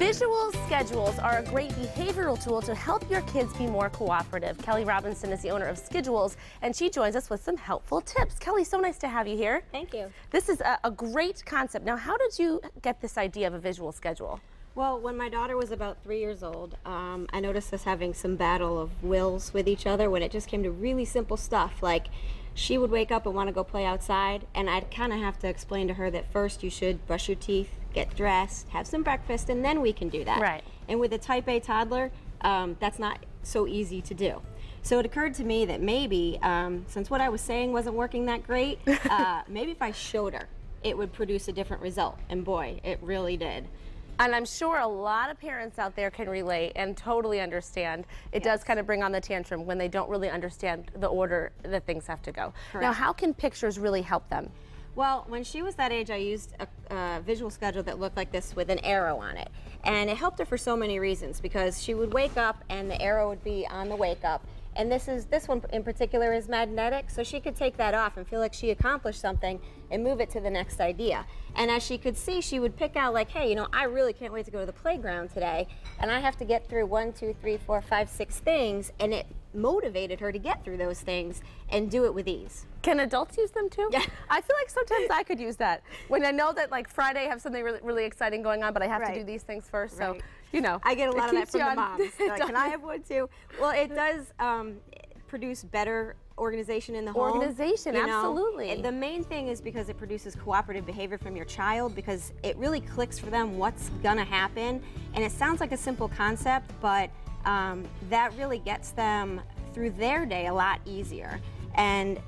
Visual schedules are a great behavioral tool to help your kids be more cooperative. Kelly Robinson is the owner of Schkidules, and she joins us with some helpful tips. Kelly, so nice to have you here. Thank you. This is a great concept. Now, how did you get this idea of a visual schedule? Well, when my daughter was about 3 years old, I noticed us having some battle of wills with each other when it just came to really simple stuff, like she would wake up and want to go play outside, and I'd kind of have to explain to her that first you should brush your teeth, get dressed, have some breakfast, and then we can do that. Right. And with a type A toddler, that's not so easy to do. So it occurred to me that maybe, since what I was saying wasn't working that great, maybe if I showed her, it would produce a different result. And boy, it really did. And I'm sure a lot of parents out there can relate and totally understand. It does kind of bring on the tantrum when they don't really understand the order that things have to go. Correct. Now, how can pictures really help them? Well, when she was that age, I used a visual schedule that looked like this with an arrow on it. And it helped her for so many reasons, because she would wake up and the arrow would be on the wake up. And this one in particular is magnetic, so she could take that off and feel like she accomplished something and move it to the next idea. And as she could see, she would pick out like, hey, you know, I really can't wait to go to the playground today, and I have to get through 1, 2, 3, 4, 5, 6 things, and it motivated her to get through those things and do it with ease. Can adults use them too? Yeah. I feel like sometimes I could use that. When I know that like Friday I have something really exciting going on, but I have to do these things first. So, you know. I get a lot of that from the moms. Like, can I have one too? Well, it does produce better organization in the home. Organization, you know? absolutely. The main thing is because it produces cooperative behavior from your child, because it really clicks for them what's gonna happen. And it sounds like a simple concept, but that really gets them through their day a lot easier. And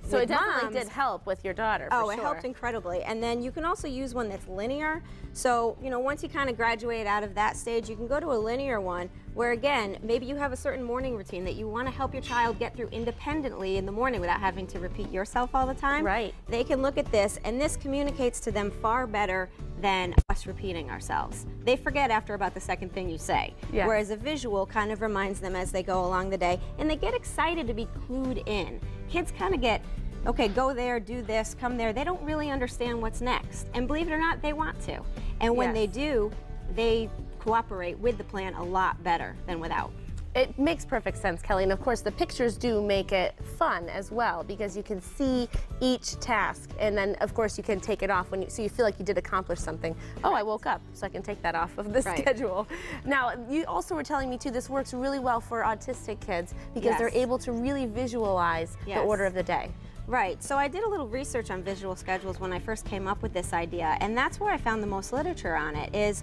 so it definitely did help with your daughter, for sure. It helped incredibly. And then you can also use one that's linear. So, you know, once you kind of graduate out of that stage, you can go to a linear one where, again, maybe you have a certain morning routine that you want to help your child get through independently in the morning without having to repeat yourself all the time. Right. They can look at this, and this communicates to them far better than us repeating ourselves. They forget after about the second thing you say. Yes. Whereas a visual kind of reminds them as they go along the day, and they get excited to be clued in. Kids kind of get, okay, go there, do this, come there. They don't really understand what's next. And believe it or not, they want to. And when they do, they cooperate with the plan a lot better than without. It makes perfect sense, Kelly. And of course, the pictures do make it fun as well, because you can see each task, and then of course you can take it off when so you feel like you did accomplish something. Oh, I woke up, so I can take that off of the schedule. Now, you also were telling me too, this works really well for autistic kids because they're able to really visualize the order of the day. Right, so I did a little research on visual schedules when I first came up with this idea, and that's where I found the most literature on it, is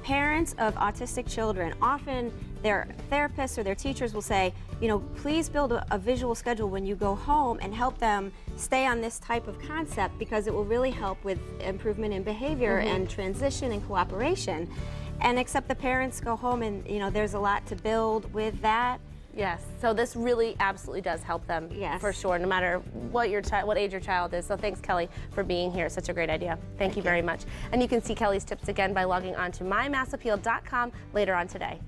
parents of autistic children, often their therapists or their teachers will say, you know, please build a visual schedule when you go home and help them stay on this type of concept, because it will really help with improvement in behavior and transition and cooperation. And except the parents go home and, you know, there's a lot to build with that. Yes, so this really absolutely does help them, for sure, no matter what age your child is. So thanks, Kelly, for being here. Such a great idea. Thank you very much. And you can see Kelly's tips again by logging on to mymassappeal.com later on today.